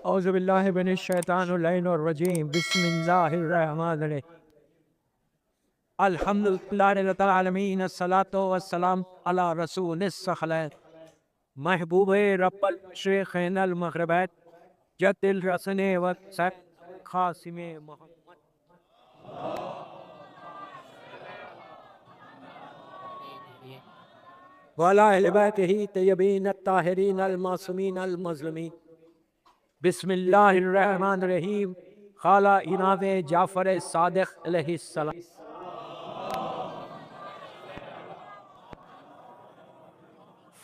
اعوذ باللہ من الشیطان اللعین الرجیم بسم اللہ الرحمن الرحیم الحمدللہ رب العالمین الصلاۃ والسلام علی رسول الثقلین محبوب رب المشرقین المغربین جد الحسن والحسین قاسم محمد وعلی اہل بیتہ طیبین الطاہرین المعصومین المظلومین بسم اللہ الرحمن الرحیم خالہ اناب جعفر صادق علیہ السلام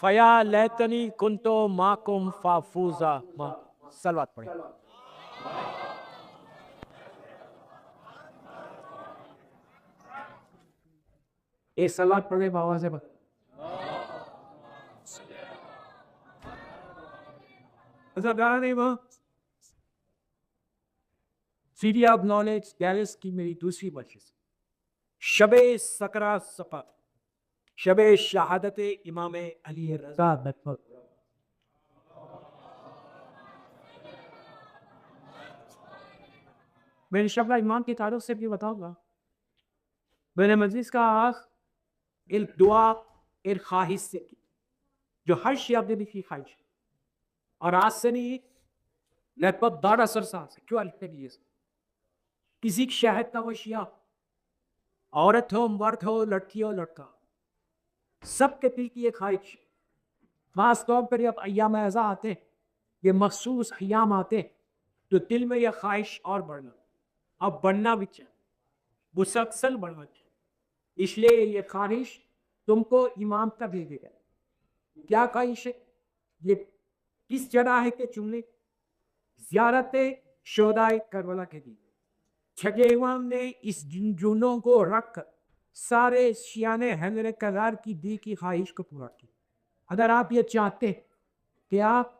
فیا لیتنی کنتو معکم فافوزا صلوات پڑھیں. ایک صلوات پڑھیں بآواز سے. سیڈی آف نالج گیلس کی میری دوسری مجلس شب سکرا صفا شب شہادت امام علی رضا. میں نے شب امام کی تعارف سے بھی بتاؤں گا. میں نے مجلس کا آغاز ایک دعا ایک خواہش سے کی جو ہر شیعہ نے بھی کی خواہش اور آج سے نہیں لگ بھگ 12 سال سے. کیوں لکھتے بھی کسی کی شہد نہ ہو شیعہ، عورت ہو مرد ہو لڑکی ہو لڑکا، سب کے دل کی ایک خواہش. خاص طور پر جب ایام اعزا آتے یہ مخصوص ایام آتے تو دل میں یہ خواہش اور بڑھنا اب بڑھنا بھی چاہیے، مسلسل بڑھنا چاہیے. اس لیے یہ خواہش تم کو امام کا بھیجے گا. کیا خواہش ہے؟ یہ کس جگہ ہے کہ چننے زیارت شہدائے کربلا کے لیے چھٹے امام نے اس جنوں کو رکھ کر سارے شیعان حیدر کرار کی دی کی خواہش کو پورا کی. اگر آپ یہ چاہتے کہ آپ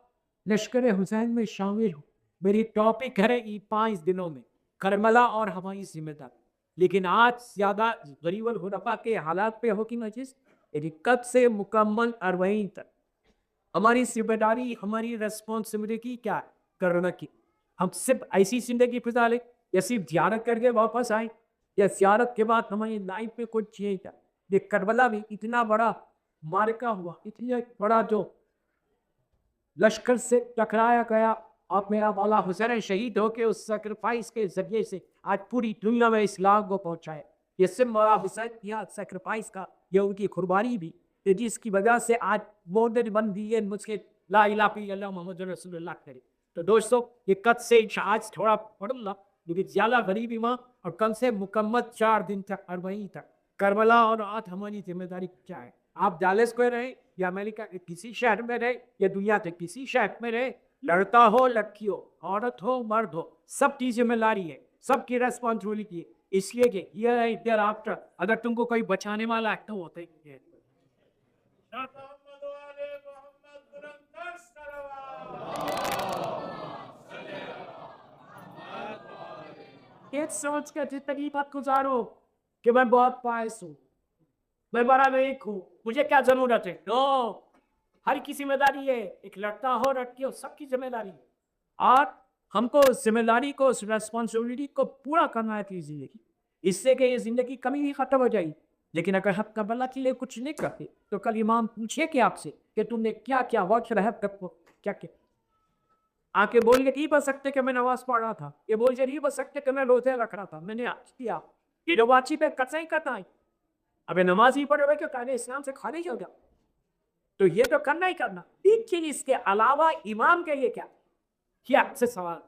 لشکر حسین میں شامل ہو، میری ٹاپک ہے یہ 5 دنوں میں کربلا اور ہماری ذمہ داری. لیکن آج زیادہ غریب الغربا کے حالات پہ ہو کی مجلس کب سے مکمل 40 تک ہماری ذمہ داری ہماری ریسپانسبلٹی کیا ہے کرنا کی. ہم صرف ایسی زندگی گزارے یا صرف زیارت کر کے واپس آئے یا زیارت کے بعد ہماری لائف میں کچھ چینج ہے. یہ کربلا بھی اتنا بڑا معرکہ ہوا، اتنا بڑا جو لشکر سے ٹکرایا گیا. آپ میرا مولا حسین شہید ہو کے اس سیکریفائس کے ذریعے سے آج پوری دنیا میں اسلام کو پہنچائے. یہ صرف مولا حسین کیا سیکریفائس کا، یہ ان کی قربانی بھی جس کی وجہ سے آج مورد بن دیے مجھ کے لا الہ الا اللہ محمد رسول اللہ کرے. تو دوستو یہ قد سے آج تھوڑا پڑھ اللہ لیکن زیادہ غریب ایمان اور کل سے مکمل 4 دن تک 40 تک کربلا اور آج ہماری ذمہ داری کیا ہے. آپ ڈالس کو رہے یا امریکہ کے کسی شہر میں رہے یا دنیا کے کسی شہر میں رہے، لڑکا ہو لڑکی ہو عورت ہو مرد ہو، سب کی ذمہ داری ہے، سب کی ریسپانسبلٹی ہے. اس لیے کہ یہ آفٹر اگر تم کو کوئی بچانے والا ہے تو ہوتے ہیں. ایک سوچ کے زندگی مت گزارو کہ میں بہت پائس ہوں، میں بڑا نیک ہوں، مجھے کیا ضرورت ہے. نو، ہر کی ذمہ داری ہے. ایک لڑکا ہو لڑکی ہو سب کی ذمہ داری ہے. اور ہم کو اس ذمہ داری کو اس ریسپانسبلٹی کو پورا کرنا ہے اپنی زندگی. اس سے کہ یہ زندگی کبھی بھی ختم ہو جائے. لیکن اگر ہم کربلا کے لیے کچھ نہیں کرتے تو کل امام پوچھے کہ آپ سے کہ تم نے کیا کیا واٹ رہب تک کو کیا کیا. آ کے بول کے نہیں بن سکتے کہ میں نماز پڑھ رہا تھا، یہ بول کے نہیں بن سکتے کہ میں روزے رکھ رہا تھا، میں نے آج کیا. یہ جو واچی پہ کچھ نہیں کرتا ہے. اب نماز ہی پڑھ رہے کہ قائد اسلام سے خارج ہو گیا تو یہ تو کرنا ہی کرنا. لیکن اس کے علاوہ امام کے لیے کیا کیا سے سوال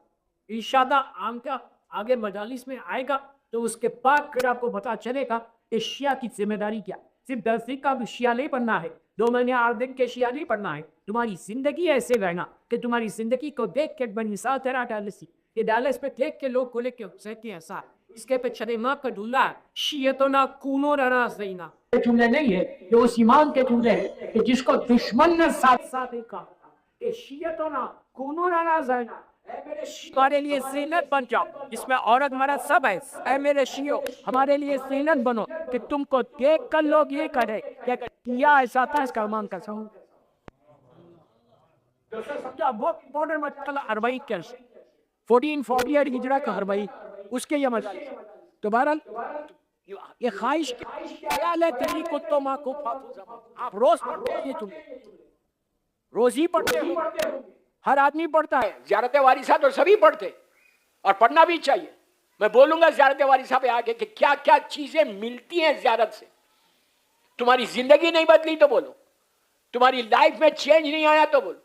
انشاءاللہ عام کا آگے مجالس میں آئے گا تو اس کے بعد پھر آپ کو پتا چلے گا کہ شیعہ کی ذمہ داری کیا. صرف 10 دن کا بھی شیعہ نہیں بننا ہے، 2 مہینے 8 دن کے شیعہ نہیں بننا ہے. تمہاری زندگی ایسے رہنا کہ تمہاری زندگی کو دیکھ کے بن مثال تیرا ڈالسی یہ ڈالس پہ دیکھ کے لوگ بولے کہ حسین کی ایسا اس کے پہ چلے ماں کا دلہ شیعتنا کونو رنا زینا. جملے نہیں ہے کہ اس ایمان کے جملے ہے کہ جس کو دشمن نے ساتھ ساتھ کہا کہ شیعتنا کونو رنا زینا، ہمارے لیے زینت بن جاؤ جس میں عورت مرد سب ہے. اے میرے شیعوں ہمارے لیے زینت بنو کہ تم کو دیکھ کر لوگ یہ کرے کہ کیا ایسا تھا اس کا ایمان کا سہو. سمجھا بہت امپورٹنٹ مسئلہ اربعین کیسے 1448 ہجرہ کا اربعین اس کے یہ مسئلہ. تو بہرحال یہ خواہش خیال ہے تیری کتوں ماں کو آپ روز پڑھتے ہیں یہ جملے روز ہی پڑھتے ہوں ہر آدمی پڑھتا ہے زیارت وارثہ تو سبھی پڑھتے اور پڑھنا بھی چاہیے. میں بولوں گا زیارت وارثہ پہ آگے کہ کیا کیا چیزیں ملتی ہیں زیارت سے. تمہاری زندگی نہیں بدلی تو بولو, تمہاری لائف میں چینج نہیں آیا تو بولو.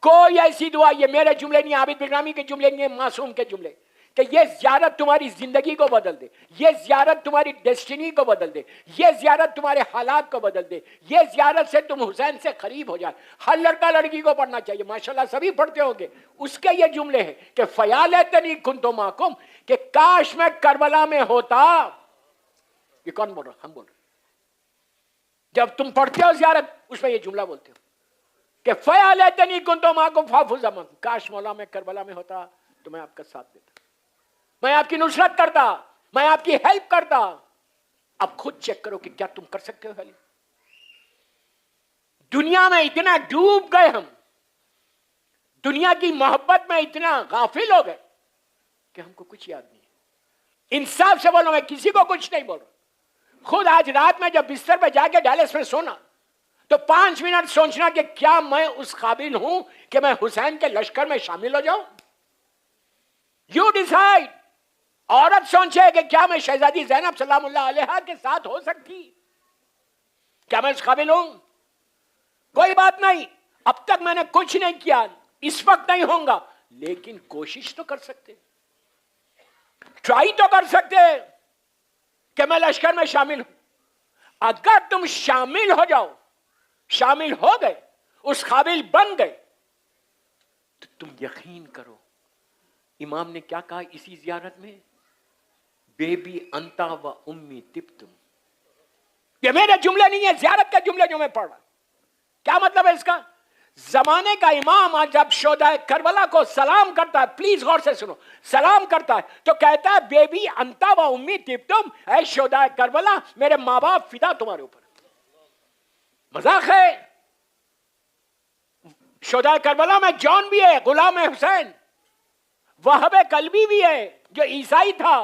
کوئی ایسی دعا, یہ میرے جملے نہیں, عابد بغرامی کے جملے نہیں, معصوم کے جملے, کہ یہ زیارت تمہاری زندگی کو بدل دے, یہ زیارت تمہاری ڈیسٹینی کو بدل دے, یہ زیارت تمہارے حالات کو بدل دے, یہ زیارت سے تم حسین سے قریب ہو جائے. ہر لڑکا لڑکی کو پڑھنا چاہیے, ماشاءاللہ سبھی پڑھتے ہوں گے. اس کے یہ جملے ہیں کہ فیالتنی کنت معکم, کہ کاش میں کربلا میں ہوتا. یہ کون بول رہا؟ ہم بول رہے. جب تم پڑھتے ہو زیارت اس میں یہ جملہ بولتے ہو کہ فیالتنی کنت معکم فافوز امن, کاش مولا میں کربلا میں ہوتا تو میں آپ کا ساتھ دیتا, میں آپ کی نصرت کرتا, میں آپ کی ہیلپ کرتا. اب خود چیک کرو کہ کیا تم کر سکتے ہو ہیلپ. دنیا میں اتنا ڈوب گئے ہم, دنیا کی محبت میں اتنا غافل ہو گئے کہ ہم کو کچھ یاد نہیں ہے. انصاف سے بولو, میں کسی کو کچھ نہیں بول رہا. خود آج رات میں جب بستر پہ جا کے ڈیلس میں سونا تو 5 منٹ سوچنا کہ کیا میں اس قابل ہوں کہ میں حسین کے لشکر میں شامل ہو جاؤں. You decide. عورت سوچے کہ کیا میں شہزادی زینب سلام اللہ علیہا کے ساتھ ہو سکتی, کیا میں اس قابل ہوں. کوئی بات نہیں, اب تک میں نے کچھ نہیں کیا, اس وقت نہیں ہوں گا, لیکن کوشش تو کر سکتے, ٹرائی تو کر سکتے کہ میں لشکر میں شامل ہوں. اگر تم شامل ہو جاؤ, شامل ہو گئے, اس قابل بن گئے, تو تم یقین کرو امام نے کیا کہا اسی زیارت میں, بیبی انتا و امی تبتم. یہ میرے جملے نہیں ہے, زیارت کا جملے جو میں پڑھ رہا. کیا مطلب ہے اس کا؟ زمانے کا امام آج جب شہدائے کربلا کو سلام کرتا ہے, پلیز غور سے سنو, سلام کرتا ہے تو کہتا ہے بیبی انتا و امی تبتم, اے شہدائے کربلا میرے ماں باپ فدا تمہارے اوپر. مذاق ہے؟ شہدائے کربلا میں جان بھی ہے, غلام حسین, وہب قلبی بھی ہے جو عیسائی تھا.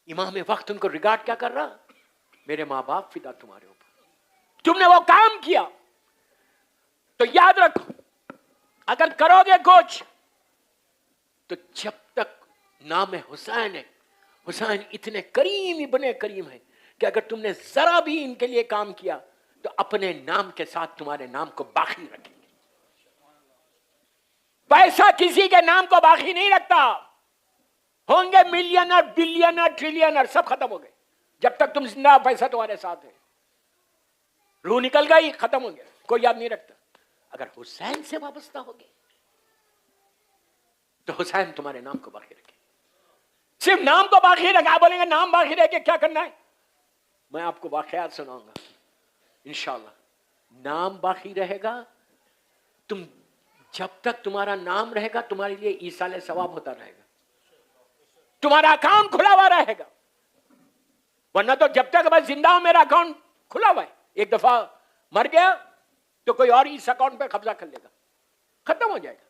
امام وقت ان کو ریگارڈ کیا کر رہا, میرے ماں باپ فدا تمہارے اوپر, تم نے وہ کام کیا. تو یاد رکھو اگر کرو گے کچھ تو جب تک نام حسین ہے, حسین اتنے کریم ابن کریم ہے کہ اگر تم نے ذرا بھی ان کے لیے کام کیا تو اپنے نام کے ساتھ تمہارے نام کو باقی رکھیں گے. پیسہ کسی کے نام کو باقی نہیں رکھتا. ہوں گے ملینر, بلینر, ٹریلینر, سب ختم ہو گئے. جب تک تم زندہ, پیسہ تمہارے ساتھ ہے, روح نکل گئی, ختم ہو گیا, کوئی یاد نہیں رکھتا. اگر حسین سے وابستہ ہوگے تو حسین تمہارے نام کو باقی رکھے. صرف نام کو باقی رکھے. آپ بولیں گے نام باقی رہ کے کیا کرنا ہے, میں آپ کو واقعات سناؤں گا انشاءاللہ. نام باقی رہے گا, تم جب تک تمہارا نام رہے گا تمہارے لیے ایصال ثواب ہوتا رہے گا, تمہارا اکاؤنٹ کھلا ہوا رہے گا. ورنہ تو جب تک میں زندہ ہوں میرا اکاؤنٹ کھلا ہوا ہے, ایک دفعہ مر گیا تو کوئی اور اس اکاؤنٹ پہ قبضہ کر لے گا, ختم ہو جائے گا.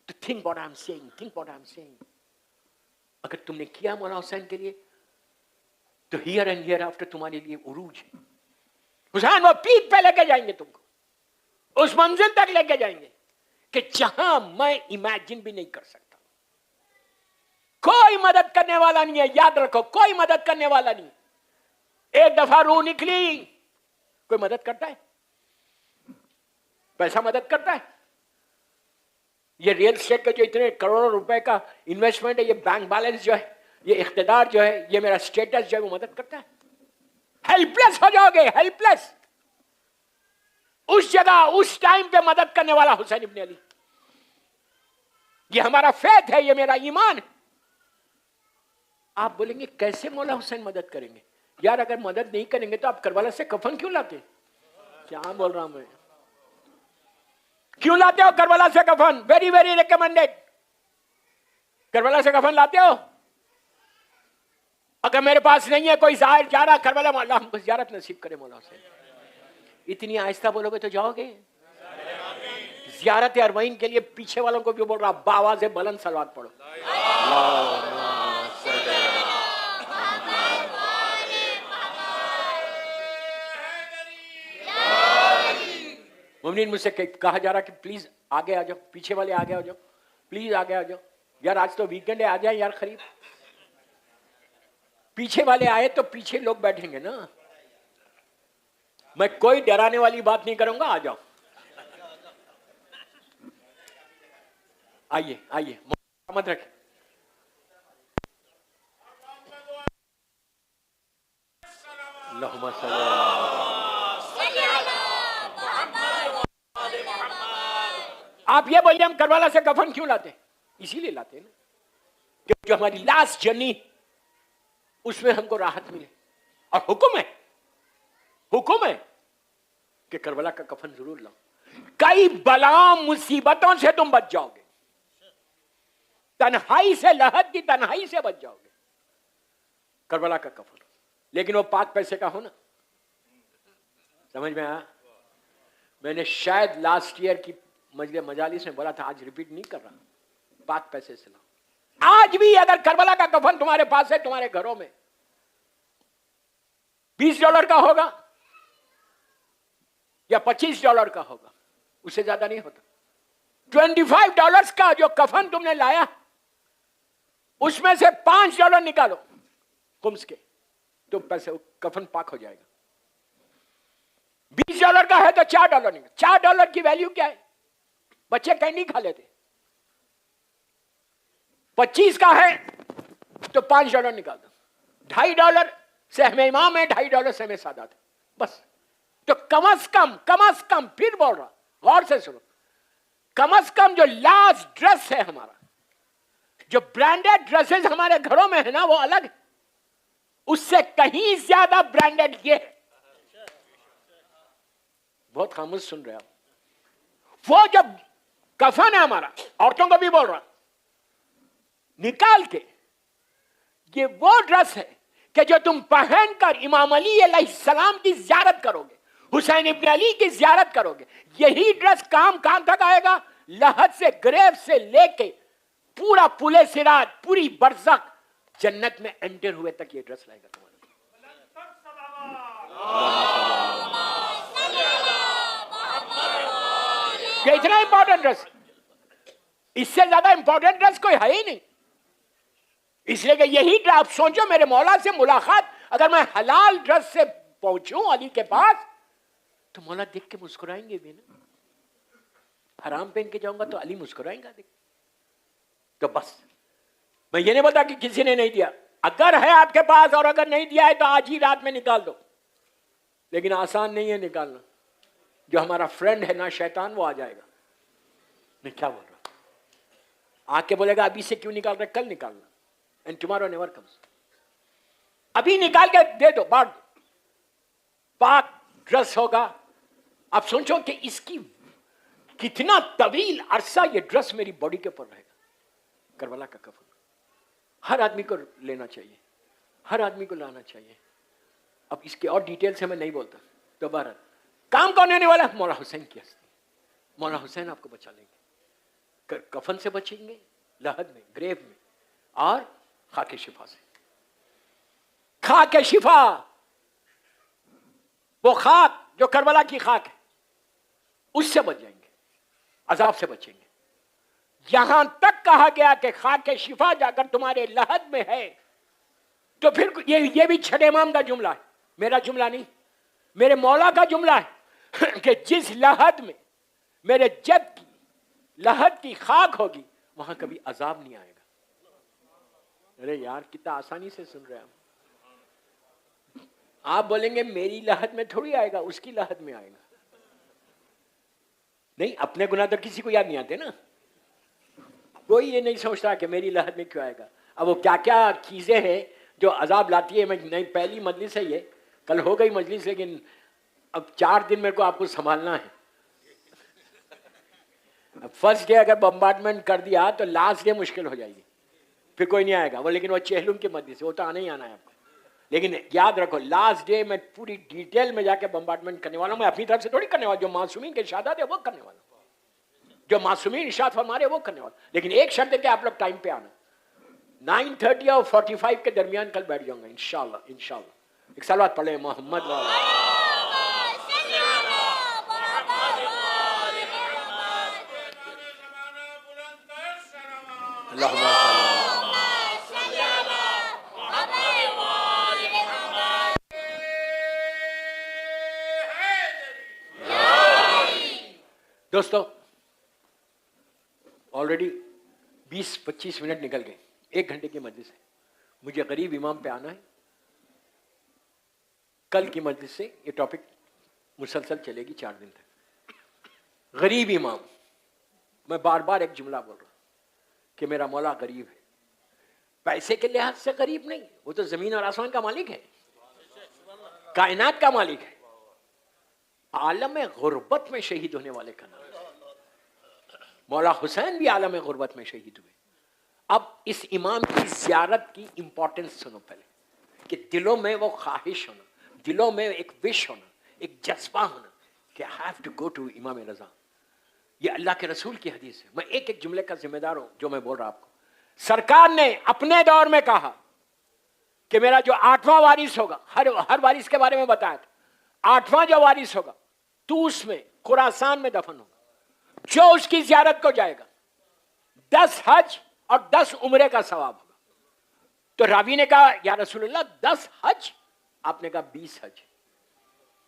تو think what I'm saying, think what I'm saying. اگر تم نے کیا مولا حسین کے لیے تو ہیئر اینڈ ہیئر آفٹر تمہارے لیے عروج ہے. حسین وہ پیک پہ لے کے جائیں گے تم کو, اس منزل تک لے کے جائیں گے کہ جہاں میں امیجن بھی نہیں کر سکتا. کوئی مدد کرنے والا نہیں ہے, یاد رکھو, کوئی مدد کرنے والا نہیں. ایک دفعہ روح نکلی, کوئی مدد کرتا ہے؟ پیسہ مدد کرتا ہے؟ یہ ریل اسٹیٹ کا جو اتنے کروڑوں روپے کا انویسٹمنٹ ہے, یہ بینک بیلنس جو ہے, یہ اقتدار جو ہے, یہ میرا اسٹیٹس جو ہے, وہ مدد کرتا ہے؟ ہیلپ لیس ہو جاؤ گے, ہیلپ لیس. اس جگہ اس ٹائم پہ مدد کرنے والا حسین ابن علی. یہ ہمارا فیتھ ہے, یہ میرا ایمان ہے. آپ بولیں گے کیسے مولا حسین مدد کریں گے؟ یار اگر مدد نہیں کریں گے تو آپ کربلا سے کفن کیوں لاتے؟ کیا بول رہا ہوں میں, کیوں لاتے ہو کربلا سے کفن؟ Very very recommended. کربلا سے کفن لاتے ہو؟ اگر میرے پاس نہیں ہے کوئی ظاہر جا رہا کربلا, اللہ ہم کو زیارت نصیب کرے مولا حسین. اتنی آہستہ بولو گے تو جاؤ گے؟ زیارت اربعین کے لیے پیچھے والوں کو بھی بول رہا باواز بلند صلوات پڑھو. مومنین مجھ سے کہا جا رہا کہ پلیز آگے آ جاؤ, پیچھے والے آگے آ جاؤ, پلیز آگے آ جاؤ. یار آج تو ویکینڈ ہے, آ جائیں یار قریب. پیچھے والے آئے تو پیچھے لوگ بیٹھیں گے نا. میں کوئی ڈرانے والی بات نہیں کروں گا, آ جاؤ. آئیے آئیے, مت رکھیں. اللہم صلی آپ یہ بولیے ہم کربلا سے کفن کیوں لاتے ہیں؟ اسی لیے لاتے ہیں نا کہ جو ہماری لاسٹ جرنی اس میں ہم کو راحت ملے. اور حکم ہے کہ کربلا کا کفن ضرور لاؤ. کئی بلا مصیبتوں سے تم بچ جاؤ گے, تنہائی سے, لحد کی تنہائی سے بچ جاؤ گے. کربلا کا کفن, لیکن وہ پاک پیسے کا ہونا. سمجھ میں آیا؟ میں نے شاید لاسٹ ایئر کی مجالس میں بولا تھا, آج ریپیٹ نہیں کر رہا. پاک پیسے سے لاؤ. آج بھی اگر کربلا کا کفن تمہارے پاس ہے, تمہارے گھروں میں $20 کا ہوگا یا $25 کا ہوگا, اس سے زیادہ نہیں ہوتا. $25 کا جو کفن تم نے لایا, اس میں سے $5 نکالو خمس کے, تو پیسے کفن پاک ہو جائے گا. $20 کا ہے تو $4 نکال. $4 کی ویلیو کیا ہے؟ بچے کینڈی کھا لیتے. 25 کا ہے تو $5 نکال دو. $2.5 سہم امام ہے, $2.5 سہم سادات ہے, بس. تو کم از کم پھر بول رہا, غور سے سنو, کم از کم جو لاسٹ ڈریس ہے ہمارا, جو برانڈیڈ ڈریسز ہمارے گھروں میں ہے نا, وہ الگ ہے. اس سے کہیں زیادہ برانڈیڈ یہ ہے. بہت خاموش سن رہے آپ. وہ جب کفن ہے ہمارا, عورتوں کو بھی بول رہا, نکال کے, یہ وہ ڈریس ہے کہ جو تم پہن کر امام علی علیہ السلام کی زیارت کرو گے, حسین ابن علی کی زیارت کرو گے. یہی ڈریس کام تک آئے گا, لحد سے, گریو سے لے کے پورا پلے صراط, پوری برزخ, جنت میں انٹر ہوئے تک یہ ڈریس رہے گا تمہارا. یہ اتنا امپورٹنٹ ڈریس, اس سے زیادہ امپورٹنٹ ڈریس کوئی ہے ہی نہیں. اس لیے کہ یہی آپ سوچو, میرے مولا سے ملاقات اگر میں حلال ڈریس سے پہنچوں علی کے پاس, تو مولا دیکھ کے مسکرائیں گے بھی نا. حرام پہن کے جاؤں گا تو علی مسکرائیں گا دیکھ. تو بس میں یہ نہیں بتا کہ کسی نے نہیں دیا, اگر ہے آپ کے پاس, اور اگر نہیں دیا ہے تو آج ہی رات میں نکال دو. لیکن آسان نہیں ہے نکالنا. جو ہمارا فرینڈ ہے نا شیطان, وہ آ جائے گا. میں کیا بول رہا ہوں, آ کے بولے گا ابھی سے کیوں نکال رہے, کل نکالنا. And tomorrow never comes. ابھی نکال کے دے دو, بانٹ دو. پاک ڈریس ہوگا. آپ سوچو کہ اس کی کتنا طویل عرصہ یہ ڈریس میری باڈی کے اوپر رہے گا. کربلا کا کفن ہر آدمی کو لینا چاہیے, ہر آدمی کو لانا چاہیے. اب اس کے اور ڈیٹیل سے میں نہیں بولتا. دوبارہ کام کون ہونے والا؟ مولا حسین کی ہستی. مولا حسین آپ کو بچا لیں گے. کفن سے بچیں گے, لحد میں, گریو میں, اور خاک شفا سے. خاک شفا, وہ خاک جو کربلا کی خاک ہے, اس سے بچ جائیں گے, عذاب سے بچیں گے. یہاں تک کہا گیا کہ خاک شفا جا کر تمہارے لحد میں ہے. تو پھر یہ بھی چھٹے امام کا جملہ ہے, میرا جملہ نہیں, میرے مولا کا جملہ ہے کہ جس لحد میں میرے جد کی لحد کی خاک ہوگی, وہاں کبھی عذاب نہیں آئے گا. ارے یار کتنا آسانی سے سن رہے ہیں آپ. بولیں گے میری لحد میں تھوڑی آئے گا, اس کی لحد میں آئے گا. نہیں, اپنے گناہ تو کسی کو یاد نہیں آتے نا. کوئی یہ نہیں سوچتا کہ میری لحد میں کیوں آئے گا. اب وہ کیا کیا چیزیں ہیں جو عذاب لاتی ہے. میں نہیں, پہلی مجلس ہے یہ, کل ہو گئی مجلس, لیکن اب 4 دن میرے کو آپ کو سنبھالنا ہے. فرسٹ ڈے اگر بمبارڈمنٹ کر دیا تو لاسٹ ڈے مشکل ہو جائے گی, پھر کوئی نہیں آئے گا. وہ لیکن وہ چہلم کی مجلس ہے, وہ تو آنا ہی آنا ہے آپ کو. لیکن یاد رکھو, لاسٹ ڈے میں پوری ڈیٹیل میں جا کے بمبارڈمنٹ کرنے والا ہوں. میں اپنی طرف سے تھوڑی کرنے والا, جو معصومین کے شہادت ہے وہ کرنے والا ہوں. جو معصومین ارشاد فرما رہے وہ کرنے والا. لیکن ایک شرط ہے کہ آپ لوگ ٹائم پہ آنا. 9:30 اور 45 کے درمیان کل بیٹھ جاؤں گا انشاءاللہ. ایک صلوات پڑھ لیں محمد دوستو آلریڈی 20-25 منٹ نکل گئے. 1 گھنٹے کی مجلس ہے. مجھے غریب امام پہ آنا ہے. کل کی مجلس سے یہ ٹاپک مسلسل چلے گی 4 دن تک. غریب امام. میں بار بار ایک جملہ بول رہا ہوں کہ میرا مولا غریب ہے. پیسے کے لحاظ سے غریب نہیں, وہ تو زمین اور آسمان کا مالک ہے, کائنات کا مالک ہے. عالم غربت میں شہید ہونے والے کا نام. مولا حسین بھی عالم غربت میں شہید ہوئے. اب اس امام کی زیارت کی امپورٹنس سنو پہلے, کہ دلوں میں وہ خواہش ہونا, دلوں میں ایک وش ہونا, ایک جذبہ ہونا کہ I have to go to امام رضا. یہ اللہ کے رسول کی حدیث ہے. میں ایک ایک جملے کا ذمہ دار ہوں جو میں بول رہا آپ کو. سرکار نے اپنے دور میں کہا کہ میرا جو 8واں وارث ہوگا, ہر وارث کے بارے میں بتایا تھا, 8واں جو وارث ہوگا توس میں خراسان میں دفن ہوگا. جو اس کی زیارت کو جائے گا 10 حج اور 10 عمرے کا ثواب ہوگا. تو راوی نے کہا یا رسول اللہ 10 حج, آپ نے کہا 20 حج.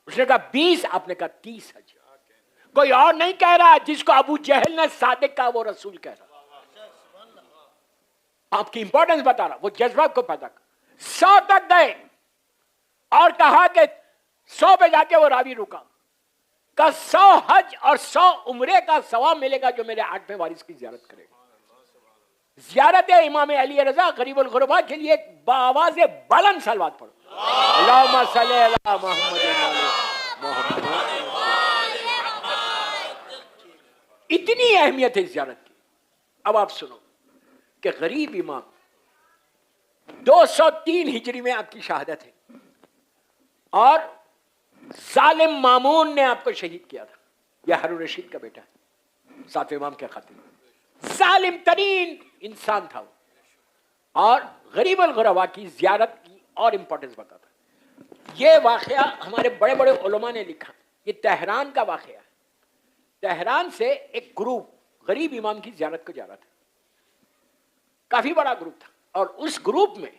اس نے کہا 20, آپ نے کہا 30 حج. کوئی اور نہیں کہہ رہا, جس کو ابو جہل نے صادق کہا وہ رسول کہہ رہا. آپ کی امپورٹنس بتا رہا, وہ جذبہ کو پیدا کر. 100 تک گئے اور کہا کہ 100 پہ جا کے وہ راوی رکا, کا 100 حج اور 100 عمرے کا ثواب ملے گا جو میرے 8ویں وارث کی زیارت کرے گا. زیارت امام علی رضا غریب الغربا کے لیے بآواز بلند صلوات پڑھو. اللہم صلی علی محمد. اتنی اہمیت ہے زیارت کی. اب آپ سنو کہ غریب امام 203 ہجری میں آپ کی شہادت ہے, اور ظالم مامون نے آپ کو شہید کیا تھا. یہ ہارون رشید کا بیٹا ہے, 7ویں امام کے خاتون. ظالم ترین انسان تھا وہ, اور غریب الغربا کی زیارت کی اور امپورٹنس بتاتا. یہ واقعہ ہمارے بڑے بڑے علماء نے لکھا. یہ تہران کا واقعہ ہے. تہران سے ایک گروپ غریب امام کی زیارت کو جا رہا تھا. کافی بڑا گروپ تھا, اور اس گروپ میں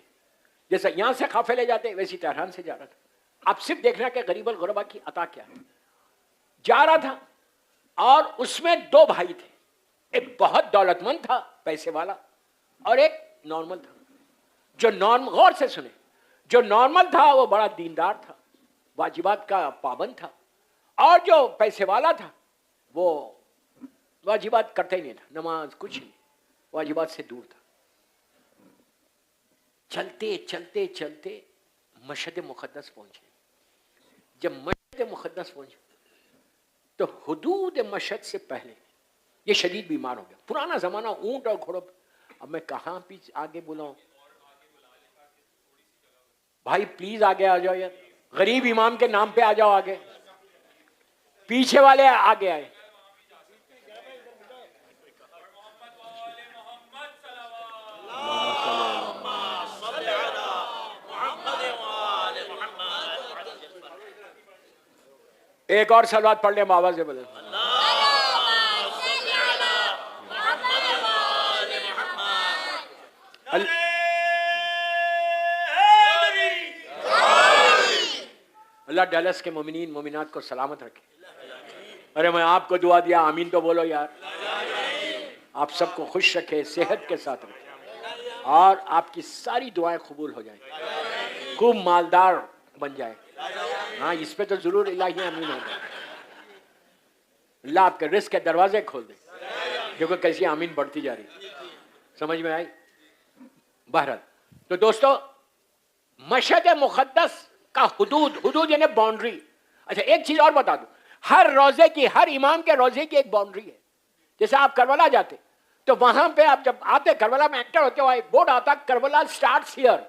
جیسا یہاں سے قافلے جاتے ویسی تہران سے جا رہا تھا. آپ صرف دیکھنا کہ غریب الغربا کی عطا کیا ہے. جا رہا تھا اور اس میں 2 بھائی تھے. ایک بہت دولت مند تھا, پیسے والا, اور ایک نارمل تھا. جو غور سے سنے, جو نارمل تھا وہ بڑا دیندار تھا, واجبات کا پابند تھا, اور جو پیسے والا تھا وہ واجبات کرتا ہی نہیں تھا, نماز کچھ نہیں, واجبات سے دور تھا. چلتے چلتے چلتے مشہد مقدس پہنچے. جب مشہد مقدس پہنچے تو حدود مشہد سے پہلے یہ شدید بیمار ہو گیا. پرانا زمانہ, اونٹ اور گھوڑوں. اب میں کہاں پیچھے آگے بلاؤں بھائی, پلیز آگے آ جاؤ یار. غریب امام کے نام پہ آ جاؤ آگے. پیچھے والے آگے آئے. ایک اور صلوات پڑھ لیں آواز سے بولے. اللہ ڈیلس کے مومنین مومنات کو سلامت رکھے. ارے میں آپ کو دعا دیا, آمین تو بولو یار. آپ سب کو خوش رکھے, صحت کے ساتھ رکھے, اور آپ کی ساری دعائیں قبول ہو جائیں, خوب مالدار بن جائے. ہاں اس پہ تو ضرور الہی آمین ہوگا. اللہ آپ کے رزق کے دروازے کھول دے. دیکھو کیسی آمین بڑھتی جا رہی. سمجھ میں آئی؟ بہرحال تو دوستو, مشہد مقدس کا حدود یعنی باؤنڈری. اچھا ایک چیز اور بتا دوں, ہر روزے کی, ہر امام کے روزے کی ایک باؤنڈری ہے. جیسے آپ کربلا جاتے تو وہاں پہ آپ جب آتے, کربلا میں انٹر ہوتے ہوئے بورڈ آتا کربلا سٹارٹس ہیئر.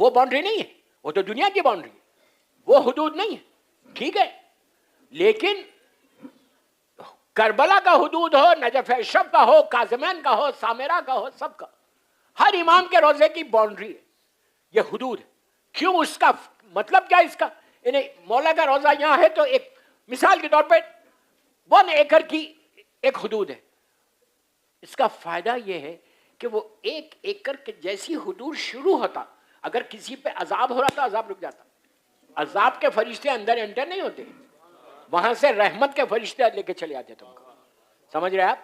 وہ باؤنڈری نہیں ہے, وہ تو دنیا کی باؤنڈری ہے, وہ حدود نہیں ہے. ٹھیک ہے, لیکن کربلا کا حدود ہو، نجف اشرف کا ہو، کاظمین کا ہو، سامرہ کا ہو، سب کا، ہر امام کے روزے کی باؤنڈری ہے، یہ حدود ہے. کیوں؟ اس کا مطلب کیا؟ اس کا یعنی مولا کا روزہ یہاں ہے تو ایک مثال کے طور پہ 1 ایکڑ کی ایک حدود ہے. اس کا فائدہ یہ ہے کہ وہ 1 ایکڑ کے جیسی حدود شروع ہوتا، اگر کسی پہ عذاب ہو رہا تھا عذاب رک جاتا. عذاب کے فرشتے اندر انٹر نہیں ہوتے، وہاں سے رحمت کے فرشتے لے کے چلے آتے تم کو. سمجھ رہے آپ؟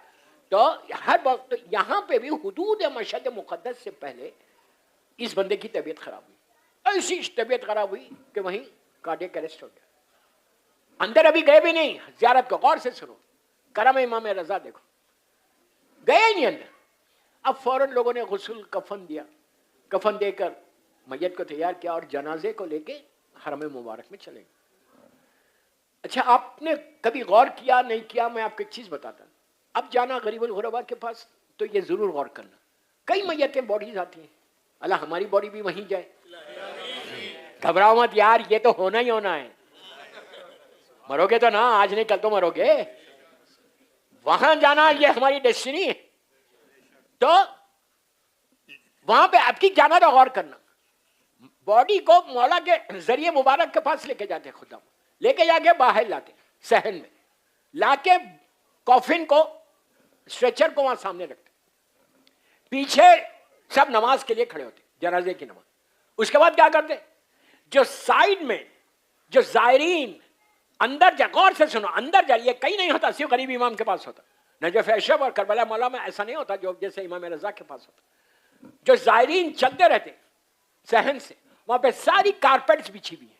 تو ہر وقت یہاں پہ بھی حدود مشہد مقدس سے پہلے اس بندے کی طبیعت خراب ہوئی، ایسی طبیعت خراب ہوئی کہ وہیں کارڈیک اریسٹ ہو گیا. اندر ابھی گئے بھی نہیں، زیارت کو غور سے سنو، کرم امام رضا دیکھو، گئے ہی نہیں اندر. اب فوراً لوگوں نے غسل کفن دیا، کفن دے کر میت کو تیار کیا اور جنازے کو لے کے حرم مبارک میں چلے گئے. اچھا آپ نے کبھی غور کیا نہیں کیا؟ میں آپ کو ایک چیز بتاتا ہوں. اب جانا غریب الغربا کے پاس تو یہ ضرور غور کرنا، کئی میتیں باڈیز آتی ہیں، اللہ ہماری باڈی بھی وہیں جائے. گھبراؤ مت یار، یہ تو ہونا ہی ہونا ہے. مرو گے تو نا، آج نہیں کل تو مرو گے. وہاں جانا یہ ہماری ڈیسٹینی ہے. تو وہاں پہ آپ کی جانا تو غور کرنا. باڈی کو مولا کے ذریعے مبارک کے پاس لے کے جاتے خدا، لے کے جا کے باہر لاتے صحن میں، لا کے کافن کو اسٹریچر کو وہاں سامنے رکھتے، پیچھے سب نماز کے لیے کھڑے ہوتے، جنازے کی نماز. اس کے بعد کیا کرتے؟ جو سائڈ میں جو زائرین اندر جا، غور سے سنو، اندر جا، یہ کہیں نہیں ہوتا، صرف غریب امام کے پاس ہوتا. نجف اشرف اور کربلا مولا میں ایسا نہیں ہوتا جو جیسے امام رضا کے پاس ہوتا. جو زائرین چلتے رہتے صحن سے، وہاں پہ ساری کارپیٹس بچھی ہوئی ہیں.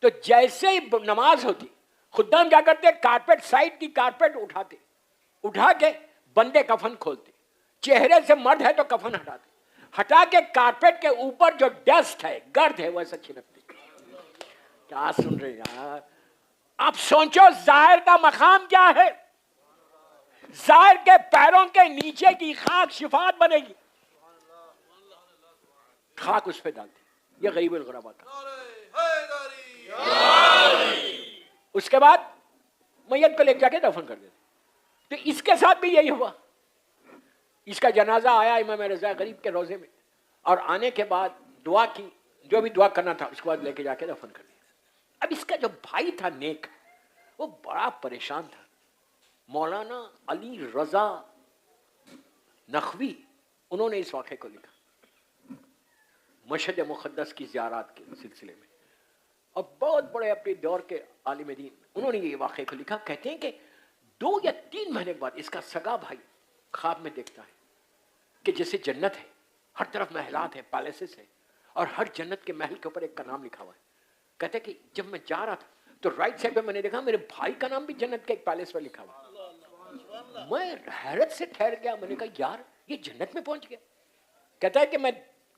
تو جیسے ہی نماز ہوتی، خدام کیا کرتے؟ کارپیٹ، سائڈ کی کارپیٹ اٹھاتے، اٹھا کے بندے کفن کھولتے، چہرے سے مرد ہے تو کفن ہٹاتے، ہٹا کے کارپیٹ کے اوپر جو ڈسٹ ہے، گرد ہے، وہ ایسا چھڑکتے. کیا سن رہے یار؟ آپ سوچو ظاہر کا مقام کیا ہے. ظاہر کے پیروں کے نیچے کی خاک شفاعت بنے گی، خاک اس پہ ڈالتے. یہ غریب الغربا کا. اس کے بعد میت کو لے جا کے دفن کر دیتے. تو اس کے ساتھ بھی یہی ہوا. اس کا جنازہ آیا امام رضا غریب کے روزے میں، اور آنے کے بعد دعا کی، جو بھی دعا کرنا تھا اس کے بعد لے کے جا کے دفن کر دیا. اب اس کا جو بھائی تھا نیک، وہ بڑا پریشان تھا. مولانا علی رضا نخوی، انہوں نے اس واقعے کو لکھا مشہد مقدس کی زیارات کے سلسلے میں، اور بہت بڑے اپنے دور کے عالم دین، انہوں نے یہ واقعے کو لکھا. کہتے ہیں کہ 2 یا 3 مہینے بعد اس کا سگا بھائی خواب میں دیکھتا ہے کہ جیسے جنت ہے، ہر طرف محلات ہیں، پیلیسز ہیں، اور ہر جنت کے محل کے اوپر ایک کا نام لکھا ہوا ہے. کہتے ہیں کہ جب میں جا رہا تھا تو رائٹ سائڈ پہ میں نے دیکھا میرے بھائی کا نام بھی جنت کے ایک پیلیس پر لکھا ہوا. میں حیرت سے ٹھہر گیا، میں نے کہا یار یہ جنت میں پہنچ گیا. کہتا ہے کہ میں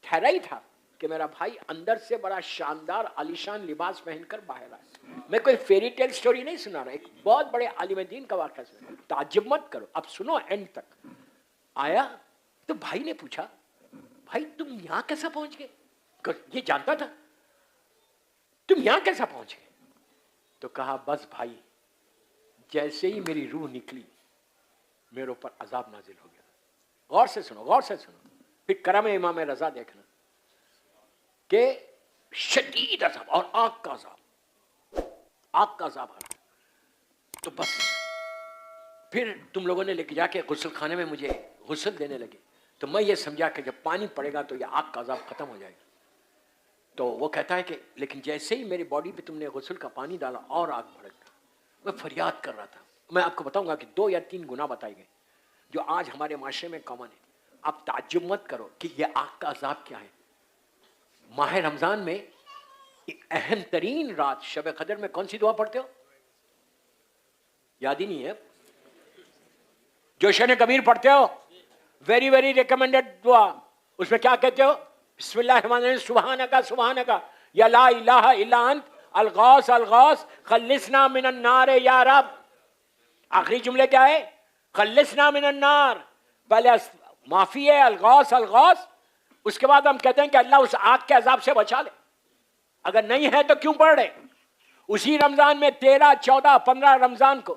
ٹھہرا ہی تھا کہ میرا بھائی اندر سے بڑا شاندار عالیشان لباس پہن کر باہر آیا. میں کوئی فیری ٹیل سٹوری نہیں سنا رہا، ایک بہت بڑے عالم دین کا واقعہ سنا. تعجب مت کرو، اب سنو اینڈ تک. آیا تو بھائی نے پوچھا، بھائی تم یہاں کیسا پہنچ گئے؟ یہ جانتا تھا. تم یہاں کیسا پہنچ گئے؟ تو کہا بس بھائی، جیسے ہی میری روح نکلی میرے اوپر عذاب نازل ہو گیا. غور سے سنو، غور سے سنو. پھر کرم امام رضا دیکھنا کہ شدید عذاب اور آگ کا عذاب، آگ کا عذاب آ رہا. تو بس پھر تم لوگوں نے لے کے جا کے غسل خانے میں مجھے غسل دینے لگے. تو میں یہ سمجھا کہ جب پانی پڑے گا تو یہ آگ کا عذاب ختم ہو جائے گا. تو وہ کہتا ہے کہ لیکن جیسے ہی میری باڈی پہ تم نے غسل کا پانی ڈالا اور آگ بھڑک گئی. میں فریاد کر رہا تھا. میں آپ کو بتاؤں گا کہ 2 یا 3 گناہ بتائے گئے جو آج ہمارے معاشرے میں کامن ہے. آپ تعجب مت کرو کہ یہ آگ کا عذاب کیا ہے. ماہ رمضان میں ایک اہم ترین رات شب قدر میں کون سی دعا پڑھتے ہو؟ یاد ہی نہیں ہے. جوشن کبیر پڑھتے ہو، ویری ویری ریکمینڈڈ دعا. اس میں کیا کہتے ہو؟ بسم اللہ الرحمن الرحیم، سبحانک سبحانک یا لا الہ الا انت الغوث الغوث خلصنا من النار یا رب. آخری جملے کیا ہے؟ خلصنا من النار. پہلے معافی ہے الغوث الغوث، اس کے بعد ہم کہتے ہیں کہ اللہ اس آگ کے عذاب سے بچا لے. اگر نہیں ہے تو کیوں پڑھ رہے؟ اسی رمضان میں 13، 14، 15 رمضان کو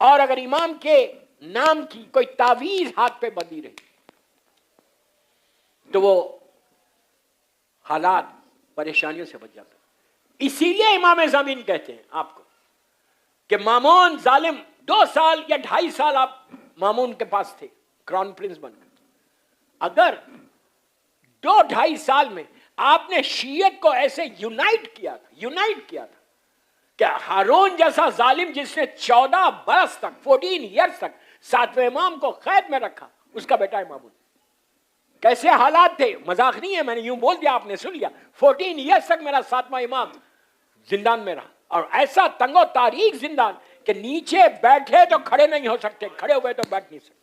اور اگر امام کے نام کی کوئی تعویذ ہاتھ پہ بندھی رہی تو وہ حالات پریشانیوں سے بچ جاتا. اسی لیے امام زمین کہتے ہیں آپ کو کہ مامون ظالم 2 سال یا 2.5 سال آپ مامون کے پاس تھے کراؤن پرنس بن کر. اگر 2-2.5 سال میں آپ نے شیعت کو ایسے یونائٹ کیا تھا کہ ہارون جیسا ظالم جس نے 14 برس تک 14 ایئرس تک 7ویں امام کو قید میں رکھا, اس کا بیٹا ہے مامون. کیسے حالات تھے, مذاق نہیں ہے, میں نے یوں بول دیا آپ نے سن لیا. 14 ایئرس تک میرا 7واں امام زندان میں رہا, اور ایسا تنگ و تاریک زندان کہ نیچے بیٹھے تو کھڑے نہیں ہو سکتے, کھڑے ہوئے تو بیٹھ نہیں سکتے.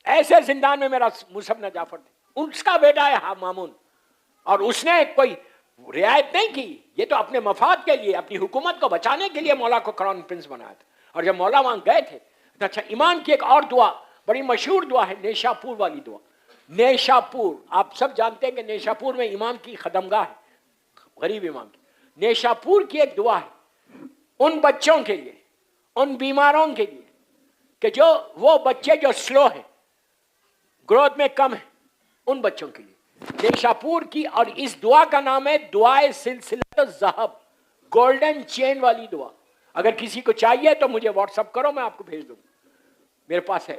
ایسے زندان میں میرا مصعب بن جعفر تھے, اس کا بیٹا ہے مامون, اور اس نے کوئی رعایت نہیں کی. یہ تو اپنے مفاد کے لیے, اپنی حکومت کو بچانے کے لیے مولا کو کراؤن پرنس بنایا تھا. اور جب مولا وہاں گئے تھے, اچھا امام کی ایک اور دعا, بڑی مشہور دعا ہے, نیشاپور والی دعا. نیشاپور آپ سب جانتے ہیں کہ نیشاپور میں امام کی خدمگاہ ہے, غریب امام کی. نیشاپور کی ایک دعا ہے ان بچوں کے لیے, ان بیماروں کے لیے کہ جو وہ بچے جو سلو ہیں, گروتھ میں کم ہے, ان بچوں کے لیے نیشاپور کی. اور اس دعا کا نام ہے دعائے سلسلۃ الذہب, گولڈن چین والی دعا. اگر کسی کو چاہیے تو مجھے واٹس اپ کرو, میں آپ کو بھیج دوں, میرے پاس ہے.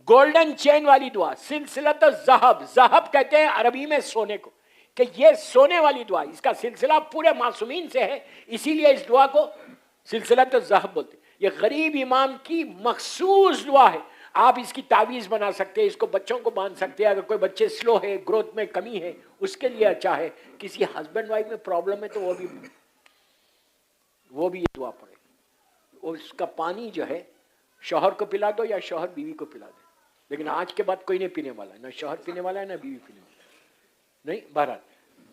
گولڈن چین والی دعا, سلسلۃ الذہب, ذہب کہتے ہیں عربی میں سونے کو, کہ یہ سونے والی دعا, اس کا سلسلہ پورے معصومین سے ہے, اسی لیے اس دعا کو سلسلۃ الذہب بولتے ہیں. یہ غریب امام کی مخصوص دعا ہے. آپ اس کی تعویذ بنا سکتے ہیں, اس کو بچوں کو باندھ سکتے ہیں. اگر کوئی بچے سلو ہے, گروتھ میں کمی ہے, اس کے لیے اچھا ہے. کسی ہسبینڈ وائف میں پرابلم ہے تو وہ بھی یہ دعا پڑے. اس کا پانی جو ہے شوہر کو پلا دو یا شوہر بیوی کو پلا دے, لیکن آج کے بعد کوئی نہیں پینے والا ہے, نہ شوہر پینے والا ہے نہ بیوی پینے والا ہے. نہیں, بہرحال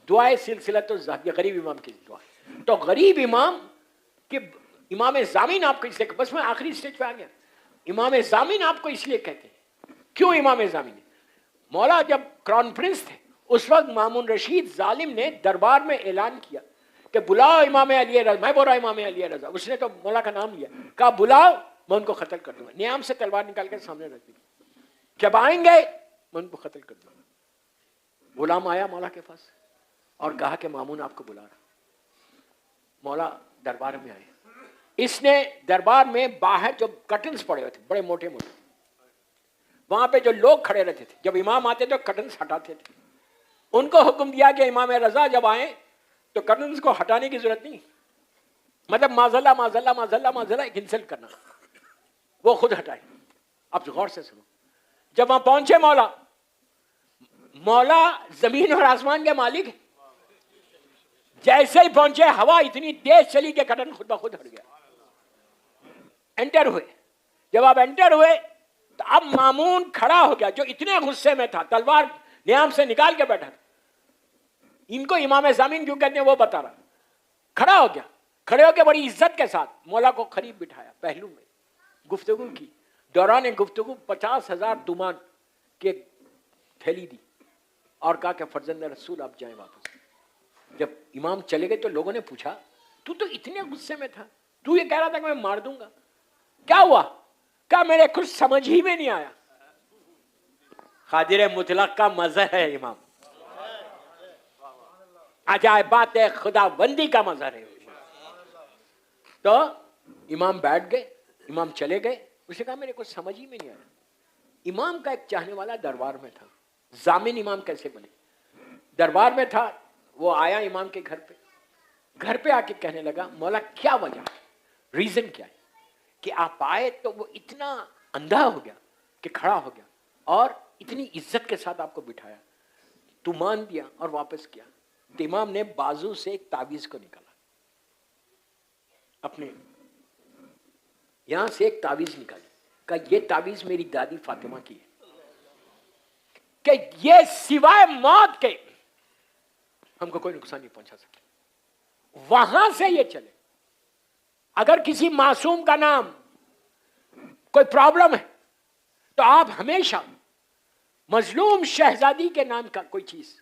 دعائے سلسلۃ الذہب, یہ غریب امام کی دعا ہے. تو غریب امام کہ امام ضامن آپ کو اس لیے, بس میں آخری سٹیج پہ آ گیا, امام ضامن آپ کو اس لیے کہتے ہیں. کیوں امام ضامن؟ مولا جب کراؤن پرنس تھے اس وقت مامون رشید ظالم نے دربار میں اعلان کیا کہ بلاؤ امام علی رضا. میں بول رہا امام علی رضا, اس نے تو مولا کا نام لیا, کہا بلاؤ میں ان کو قتل کر دوں گا. نیام سے تلوار نکال کے سامنے رکھ دی, جب آئیں گے میں ان کو قتل کر دوں گا. غلام آیا مولا کے پاس اور کہا کہ مامون آپ کو بلا رہا. مولا دربار میں آئے, اس نے دربار میں باہر جو کرٹنز پڑے ہوئے تھے بڑے موٹے موٹے, وہاں پہ جو لوگ کھڑے رہتے تھے, جب امام آتے تو کرٹنز ہٹاتے تھے. ان کو حکم دیا کہ امام رضا جب آئیں تو کرٹنز کو ہٹانے کی ضرورت نہیں, مطلب معذلہ معذلہ معذلہ معذلہ ایک انسلٹ کرنا, وہ خود ہٹائے. اب غور سے سنو, جب وہاں پہنچے مولا زمین اور آسمان کے مالک, جیسے ہی پہنچے ہوا اتنی تیز چلی کہ کرٹن خود بخود ہٹ گیا. انٹر ہوئے, جب آپ انٹر ہوئے تو اب مامون کھڑا ہو گیا, جو اتنے غصے میں تھا, تلوار نیام سے نکال کے بیٹھا تھا. ان کو امام ضامن کیوں کہتے ہیں وہ بتا رہا. کھڑا ہو گیا, کھڑے ہو کے بڑی عزت کے ساتھ مولا کو قریب بٹھایا, پہلو میں گفتگو کی. دوران گفتگو 50,000 دومان کی تھیلی دی اور کہا کہ فرزند رسول آپ جائیں واپس. جب امام چلے گئے تو لوگوں نے پوچھا تو اتنے غصے میں تھا, تو یہ کہہ رہا تھا کہ میں مار دوں گا, کیا ہوا؟ کہا میرے کچھ سمجھ ہی میں نہیں آیا. قادر مطلق کا مظہر ہے امام, عجائبات خدا بندی کا مظہر ہے. تو امام بیٹھ گئے, امام چلے گئے. اس نے کہا میرے کچھ سمجھ ہی میں نہیں آیا. امام کا ایک چاہنے والا دربار میں تھا. ضامن امام کیسے بنے؟ دربار میں تھا, وہ آیا امام کے گھر پہ آ کے کہنے لگا مولا کیا وجہ ہے, ریزن کیا ہے کہ آپ آئے تو وہ اتنا اندھا ہو گیا کہ کھڑا ہو گیا اور اتنی عزت کے ساتھ آپ کو بٹھایا, تو مان دیا اور واپس کیا. تو امام نے بازو سے ایک تعویذ کو نکالا, اپنے یہاں سے ایک تعویذ نکالی, کہ یہ تعویذ میری دادی فاطمہ کی ہے کہ یہ سوائے موت کے ہم کو کوئی نقصان نہیں پہنچا سکتا. وہاں سے یہ چلے, اگر کسی معصوم کا نام کوئی پرابلم ہے تو آپ ہمیشہ مظلوم شہزادی کے نام کا کوئی چیز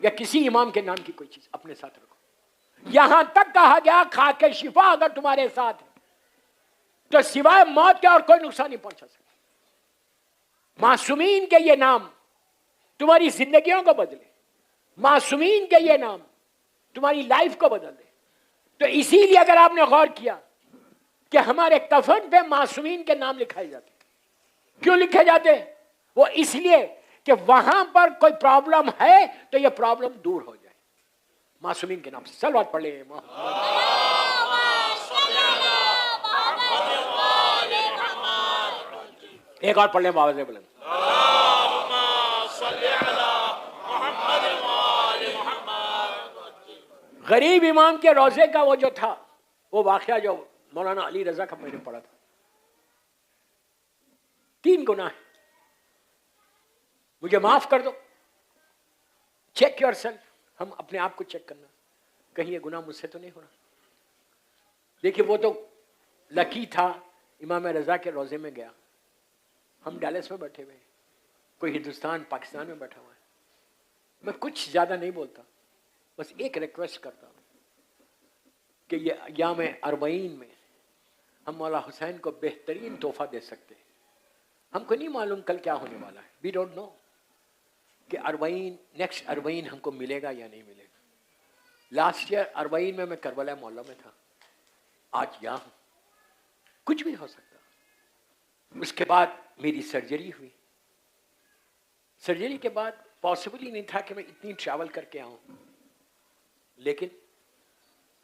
یا کسی امام کے نام کی کوئی چیز اپنے ساتھ رکھو. یہاں تک کہا گیا خاک شفا اگر تمہارے ساتھ ہے تو سوائے موت کے اور کوئی نقصان نہیں پہنچا سکتا. معصومین کے یہ نام تمہاری زندگیوں کو بدلے, معصومین کے یہ نام تمہاری لائف کو بدل دے. تو اسی لیے اگر آپ نے غور کیا کہ ہمارے کفن پہ معصومین کے نام لکھائے جاتے. کیوں لکھے جاتے؟ وہ اس لیے کہ وہاں پر کوئی پرابلم ہے تو یہ پرابلم دور ہو جائے. معصومین کے نام سے صلوات پڑھ لیں. ایک اور پڑھ لیں بابا سے بلند. غریب امام کے روزے کا وہ جو تھا, وہ واقعہ جو مولانا علی رضا کا میں نے پڑھا تھا, 3 گناہ ہیں, مجھے معاف کر دو. چیک یور سیلف, ہم اپنے آپ کو چیک کرنا, کہیں یہ گناہ مجھ سے تو نہیں ہو رہا. دیکھیے وہ تو لکی تھا, امام رضا کے روزے میں گیا, ہم ڈیلس میں بیٹھے ہوئے, کوئی ہندوستان پاکستان میں بیٹھا ہوا ہے. میں کچھ زیادہ نہیں بولتا, بس ایک ریکویسٹ کرتا ہوں کہ یہ ایام اربعین میں ہم مولا حسین کو بہترین تحفہ دے سکتے ہیں. ہم کو نہیں معلوم کل کیا ہونے والا ہے, وی ڈونٹ نو کہ اربعین, نیکسٹ اربعین ہم کو ملے گا یا نہیں ملے گا. لاسٹ ایئر اربعین میں کربلا مولا میں تھا, آج یہاں ہوں, کچھ بھی ہو سکتا. اس کے بعد میری سرجری ہوئی, سرجری کے بعد پاسبل ہی نہیں تھا کہ میں اتنی ٹریول کر کے آؤں. لیکن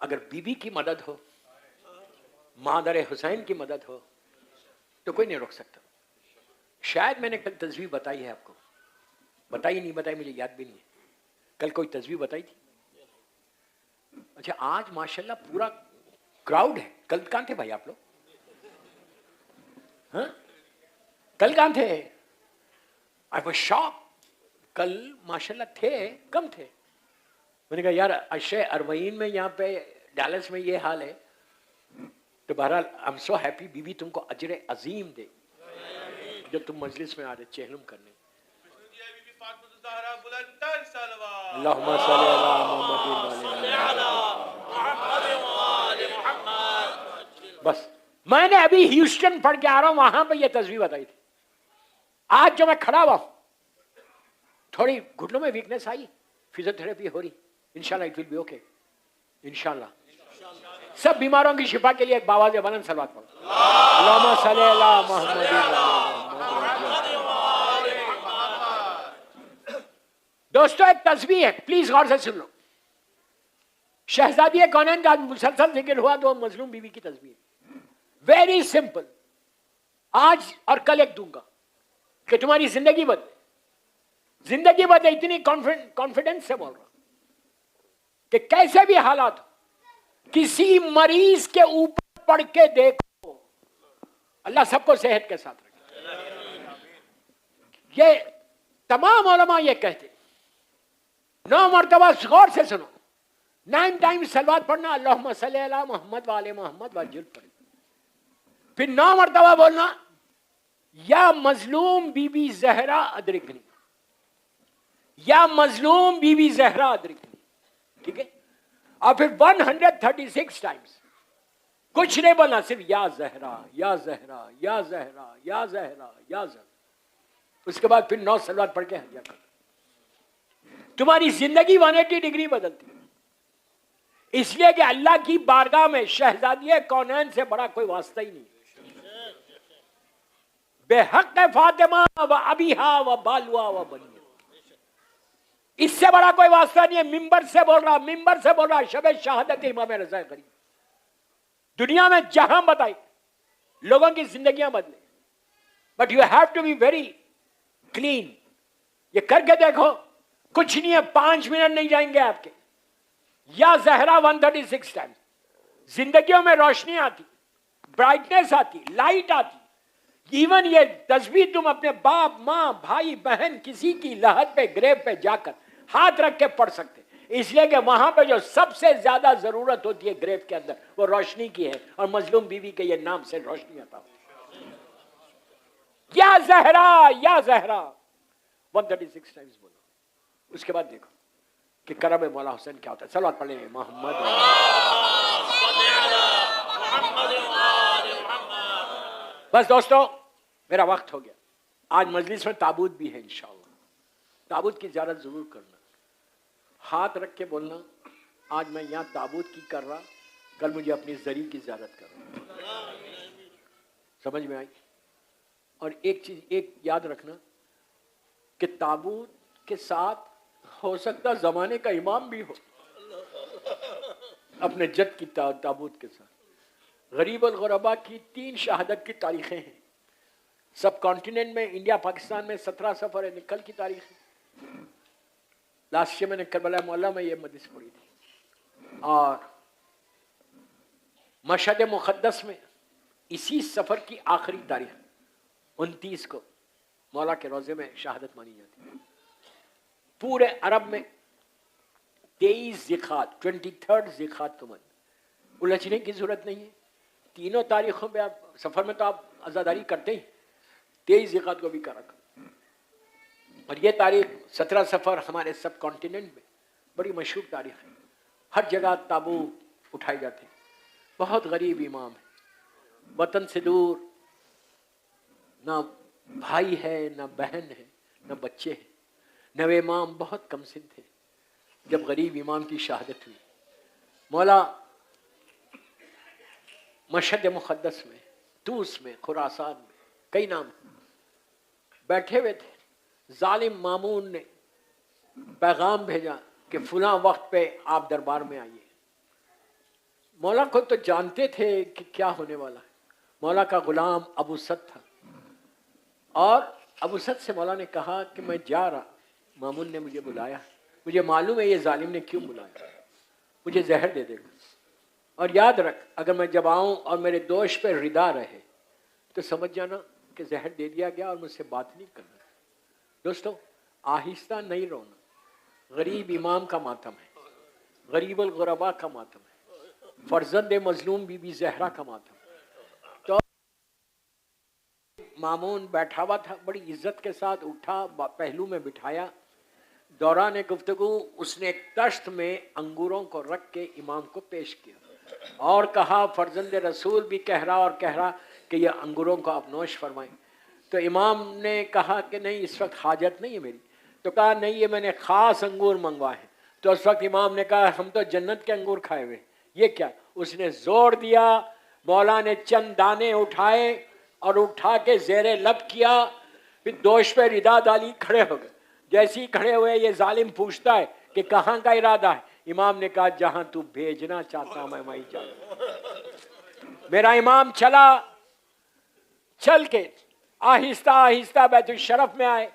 اگر بی بی کی مدد ہو, مادر حسین کی مدد ہو, تو کوئی نہیں روک سکتا. شاید میں نے کل تسبیح بتائی ہے آپ کو, بتائی نہیں بتائی مجھے یاد بھی نہیں ہے. کل کوئی تسبیح بتائی تھی؟ اچھا, آج ماشاءاللہ پورا کراؤڈ ہے. کل کہاں تھے بھائی آپ لوگ؟ ہاں, کل کہاں تھے؟ I was shock. کل ماشاءاللہ تھے, کم تھے. میں نے کہا یار اشے اربعین میں یہاں پہ ڈیلس میں یہ حال ہے, تو بہرحال آئی ایم سو ہیپی. بی بی تم کو اجر عظیم دے جو تم مجلس میں آ رہے چہلم کرنے. اللہم صلی علی محمد. بس میں نے ابھی ہیوسٹن پڑھ کے آ رہا ہوں, وہاں پہ یہ تسبیح بتائی تھی. آج جو میں کھڑا ہوا, تھوڑی گھٹنوں میں ویکنیس آئی, فزیوتھراپی ہو رہی, انشاءاللہ اٹ ول بی اوکے انشاءاللہ. سب بیماروں کی شفا کے لیے ایک باواز بلند صلوات پڑھو. اللہم صلی علی محمد. دوستو ایک تسبیح ہے, پلیز غور سے سن لو. شہزادی کونین کا مسلسل ذکر ہوا تو مظلوم بیوی کی تسبیح. Very simple. آج اور کل ایک دوں گا کہ تمہاری زندگی بدلے, زندگی بدلے. اتنی کانفیڈنس سے بول رہا ہوں کہ کیسے بھی حالات ہو, کسی مریض کے اوپر پڑھ کے دیکھو, اللہ سب کو صحت کے ساتھ رکھے. یہ تمام علماء یہ کہتے, 9 مرتبہ غور سے سنو, 9 ٹائمز صلوات پڑھنا, اللہم صلی علی محمد وآل محمد وجل پڑھ, پھر 9 مرتبہ بولنا یا مظلوم بی بی زہرا ادرکنی, یا مظلوم بی بی زہرا ادرکنی. ٹھیک ہے, اور پھر 136 ٹائمز کچھ نہیں بولنا, صرف یا زہرا یا زہرا یا زہرا یا زہرا یا زہرا. اس کے بعد پھر 9 صلوات پڑھ کے ہدیہ کر. تمہاری زندگی 180 ڈگری بدلتی. اس لیے کہ اللہ کی بارگاہ میں شہزادی کونین سے بڑا کوئی واسطہ ہی نہیں. بے حق فاطمہ و ابیہا و بالوا و بنی, اس سے بڑا کوئی واسطہ نہیں ہے. ممبر سے بول رہا, ممبر سے بول رہا, شب شہادت امام رضا غریب. دنیا میں جہاں بتائی لوگوں کی زندگیاں بدلے, but you have to be very clean. یہ کر کے دیکھو, کچھ نہیں ہے, 5 منٹ نہیں جائیں گے آپ کے. یا زہرا 136 ٹائم. زندگیوں میں روشنی آتی, برائٹنس آتی, لائٹ آتی. ایون یہ تسبیح تم اپنے باپ, ماں, بھائی, بہن, کسی کی لحد پہ, گریو پہ جا کر ہاتھ رکھ کے پڑھ سکتے, اس لیے کہ وہاں پہ جو سب سے زیادہ ضرورت ہوتی ہے گریو کے اندر وہ روشنی کی ہے, اور مظلوم بیوی کے یہ نام سے روشنی عطا ہوتی. یا زہرا یا زہرا 136 ٹائمز بولو. اس کے بعد دیکھو کہ کرم مولا حسین کیا ہوتا ہے. صلوات پڑھ لیں محمد. بس دوستو میرا وقت ہو گیا. آج مجلس میں تابوت بھی ہے انشاءاللہ. تابوت کی زیارت ضرور کرنا. ہاتھ رکھ کے بولنا آج میں یہاں تابوت کی کر رہا, کل مجھے اپنی زری کی زیارت کرنا. سمجھ میں آئی؟ اور ایک چیز ایک یاد رکھنا کہ تابوت کے ساتھ ہو سکتا زمانے کا امام بھی ہو, اپنے جد کی تابوت کے ساتھ. غریب الغربا کی 3 شہادت کی تاریخیں ہیں. سب کانٹیننٹ میں انڈیا پاکستان میں 17 سفر ہے. کل کی تاریخ ہے. لاسٹ میں نے کربلا معلیٰ میں یہ مجلس پڑھی تھی. اور مشہد مقدس میں اسی سفر کی آخری تاریخ 29 کو مولا کے روزے میں شہادت مانی جاتی ہے. پورے عرب میں 23 ذیقعات 23 ذیقعات کو من الجھنے کی ضرورت نہیں ہے. تینوں تاریخوں پہ آپ سفر میں تو آپ عزاداری کرتے ہی, 23 ذیقعات کو بھی کرا کرو. اور یہ تاریخ 17 سفر ہمارے سب کانٹیننٹ میں بڑی مشہور تاریخ ہے. ہر جگہ تابوت اٹھائے جاتے ہیں. بہت غریب امام ہے, وطن سے دور, نہ بھائی ہے نہ بہن ہے نہ بچے ہیں. نوے امام بہت کم سن تھے جب غریب امام کی شہادت ہوئی. مولا مشہد مقدس میں, توس میں, خراسان میں, کئی نام بیٹھے ہوئے تھے. ظالم مامون نے پیغام بھیجا کہ فلاں وقت پہ آپ دربار میں آئیے. مولا کو تو جانتے تھے کہ کیا ہونے والا ہے. مولا کا غلام ابو سد تھا, اور ابو سد سے مولا نے کہا کہ میں جا رہا, مامون نے مجھے بلایا, مجھے معلوم ہے یہ ظالم نے کیوں بلایا, مجھے زہر دے دے گا. اور یاد رکھ اگر میں جب آؤں اور میرے دوش پہ ردا رہے تو سمجھ جانا کہ زہر دے دیا گیا اور مجھ سے بات نہیں کرنا. دوستو آہستہ نہیں رونا. غریب امام کا ماتم ہے, غریب الغربا کا ماتم ہے, فرزند مظلوم بی بی زہرا کا ماتم. تو مامون بیٹھا ہوا تھا, بڑی عزت کے ساتھ اٹھا, پہلو میں بٹھایا. دوران گفتگو اس نے ایک تشت میں انگوروں کو رکھ کے امام کو پیش کیا اور کہا فرزند رسول بھی کہہ رہا کہ یہ انگوروں کو آپ نوش فرمائیں. تو امام نے کہا کہ نہیں اس وقت حاجت نہیں ہے میری. تو کہا نہیں یہ میں نے خاص انگور منگوائے ہیں. تو اس وقت امام نے کہا ہم تو جنت کے انگور کھائے ہوئے, یہ کیا. اس نے زور دیا, مولا نے چند دانے اٹھائے اور اٹھا کے زیر لب کیا, پھر دوش پہ ردا ڈالی, کھڑے ہو گئے. جیسے ہی کھڑے ہوئے یہ ظالم پوچھتا ہے کہ کہاں کا ارادہ ہے. امام نے کہا جہاں تو بھیجنا چاہتا میں وہیں جاؤں. میرا امام چل کے آہستہ آہستہ بیت الشرف میں آئے.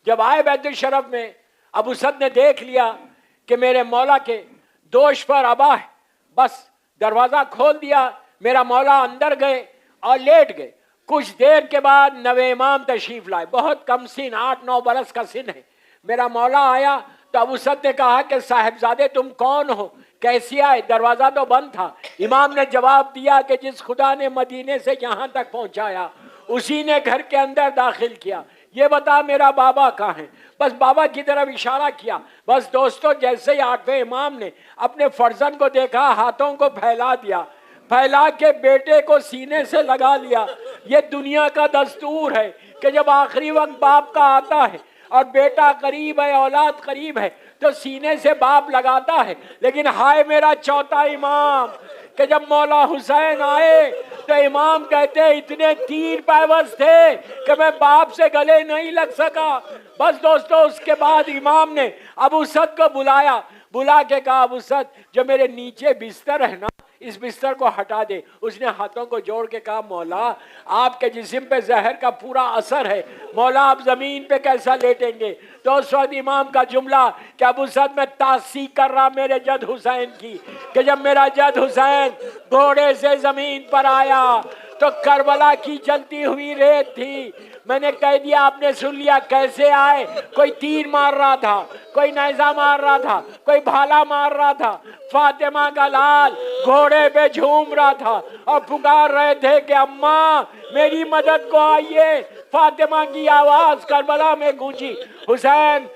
جب آئے بیت الشرف میں ابو سد نے دیکھ لیا کہ میرے مولا کے دوش پر ابا ہے, بس دروازہ کھول دیا. میرا مولا اندر گئے اور لیٹ گئے. کچھ دیر کے بعد نوے امام تشریف لائے, بہت کم سن, 8-9 برس کا سن ہے. میرا مولا آیا تو ابو سد نے کہا کہ صاحبزادے تم کون ہو, کیسی آئے, دروازہ تو بند تھا. امام نے جواب دیا کہ جس خدا نے مدینے سے یہاں تک پہنچایا اسی نے گھر کے اندر داخل کیا. یہ بتا میرا بابا کہاں ہے. بس بابا کی طرف اشارہ کیا. بس دوستو جیسے ہی 8ویں امام نے اپنے فرزند کو دیکھا ہاتھوں کو پھیلا دیا, پھیلا کے بیٹے کو سینے سے لگا لیا. یہ دنیا کا دستور ہے کہ جب آخری وقت باپ کا آتا ہے اور بیٹا قریب ہے, اولاد قریب ہے, تو سینے سے باپ لگاتا ہے. لیکن ہائے میرا چوتھا امام کہ جب مولا حسین آئے تو امام کہتے اتنے تیر پیوست تھے کہ میں باپ سے گلے نہیں لگ سکا. بس دوستو اس کے بعد امام نے ابو سد کو بلایا, بلا کے کہا ابو سد جو میرے نیچے بستر ہے نا اس بستر کو ہٹا دے. اس نے ہاتھوں کو جوڑ کے کہا مولا آپ کے جسم پہ زہر کا پورا اثر ہے, مولا آپ زمین پہ کیسا لیٹیں گے. تو اس وقت امام کا جملہ کہ ابو سد میں تعصیق کر رہا میرے جد حسین کی کہ جب میرا جد حسین گھوڑے سے زمین پر آیا تو کربلا کی جلتی ہوئی ریت تھی. میں نے کہہ دیا آپ نے سن لیا کیسے آئے. کوئی تیر مار رہا تھا, کوئی نیزہ مار رہا تھا, کوئی بھالا مار رہا تھا. فاطمہ کا لال گھوڑے پہ جھوم رہا تھا اور پکار رہے تھے کہ اماں میری مدد کو آئیے. فاطمہ کی آواز کربلا میں گونجی. حسین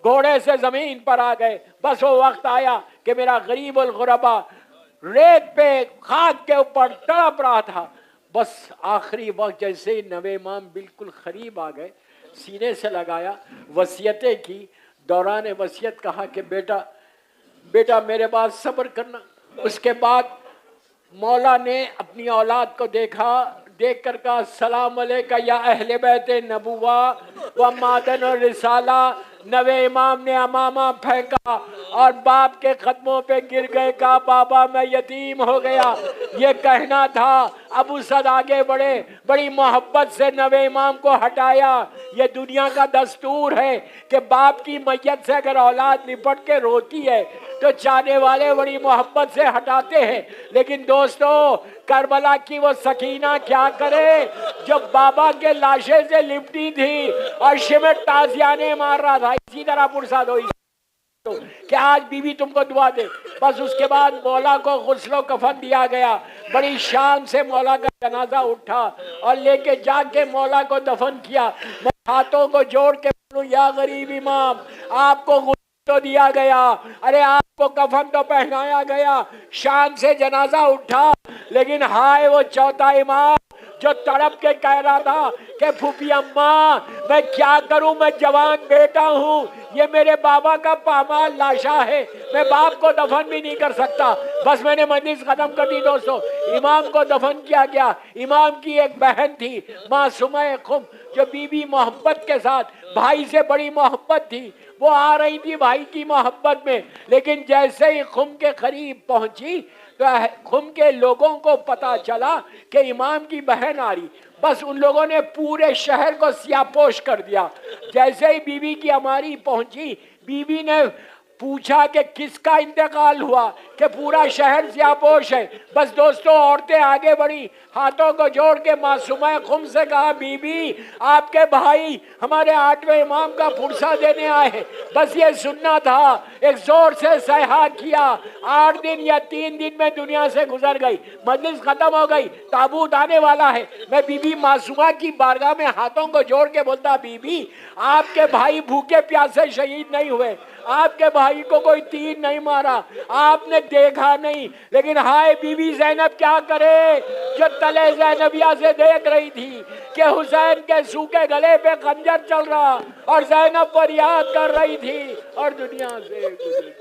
گھوڑے سے زمین پر آ گئے. بس وہ وقت آیا کہ میرا غریب الغربا ریت پہ خاک کے اوپر تڑپ رہا تھا. بس آخری وقت جیسے ہی نوے امام بالکل قریب آ گئے، سینے سے لگایا، وصیتیں کی، دوران وصیت کہا کہ بیٹا میرے بعد صبر کرنا۔ اس کے بعد مولا نے اپنی اولاد کو دیکھ کر کہا السلام علیکہ یا اہل بیت نبوہ و معدن الرسالہ۔ نوے امام نے امامہ پھینکا اور باپ کے قدموں پہ گر گئے، کہا بابا میں یتیم ہو گیا۔ یہ کہنا تھا، ابو سعد آگے بڑھے، بڑی محبت سے نوے امام کو ہٹایا۔ یہ دنیا کا دستور ہے کہ باپ کی میت سے اگر اولاد لپٹ کے روتی ہے تو چاہنے والے بڑی محبت سے ہٹاتے ہیں، لیکن دوستو کربلا کی وہ سکینہ کیا کرے جو بابا کے لاشے سے لپٹی تھی اور شمٹ تازیانے مار رہا تھا۔ اسی طرح پرساد ہوئی کہ آج بی بی تم کو دعا دے۔ بس اس کے بعد مولا کو غسل و کفن دیا گیا، بڑی شان سے مولا کا جنازہ اٹھا اور لے کے جا کے مولا کو دفن کیا۔ میں ہاتھوں کو جوڑ کے بولوں یا غریب امام، آپ کو غسل تو دیا گیا، ارے آپ کو کفن تو پہنایا گیا، شان سے جنازہ اٹھا، لیکن ہائے وہ چوتھا امام جو تڑپ کے کہہ رہا تھا کہ پھوپھی اماں میں کیا کروں، میں جوان بیٹا ہوں، یہ میرے بابا کا پامال لاشا ہے، میں باپ کو دفن بھی نہیں کر سکتا۔ بس میں نے مجلس ختم کر دی دوستو، امام کو دفن کیا گیا۔ امام کی ایک بہن تھی معصومہ خم، جو بی بی محبت کے ساتھ بھائی سے بڑی محبت تھی، وہ آ رہی تھی بھائی کی محبت میں، لیکن جیسے ہی خم کے قریب پہنچی تو خم کے لوگوں کو پتا چلا کہ امام کی بہن آ رہی، بس ان لوگوں نے پورے شہر کو سیاہ پوش کر دیا۔ جیسے ہی بی بی کی ہماری پہنچی، بی بی نے پوچھا کہ کس کا انتقال ہوا، کہ پورا شہر سیاہ پوش ہے۔ بس دوستو عورتیں آگے بڑھی، ہاتھوں کو جوڑ کے معصومہ خم سے کہا بی بی آپ کے بھائی ہمارے 8ویں امام کا پرسہ دینے آئے ہیں، بس یہ سننا تھا۔ ایک زور سے صیحہ کیا، 8 دن یا 3 دن میں دنیا سے گزر گئی، مجلس ختم ہو گئی، تابوت آنے والا ہے۔ میں بی بی معصومہ کی بارگاہ میں ہاتھوں کو جوڑ کے بولتا بی بی آپ کے بھائی بھوکے پیاسے شہید نہیں ہوئے، آپ کے بھائی کو کوئی تیر نہیں مارا، آپ نے دیکھا نہیں، لیکن ہائے بی بی زینب کیا کرے جو تلے زینبیہ سے دیکھ رہی تھی کہ حسین کے سوکھے گلے پہ خنجر چل رہا اور زینب فریاد کر رہی تھی اور دنیا سے گزر گئی۔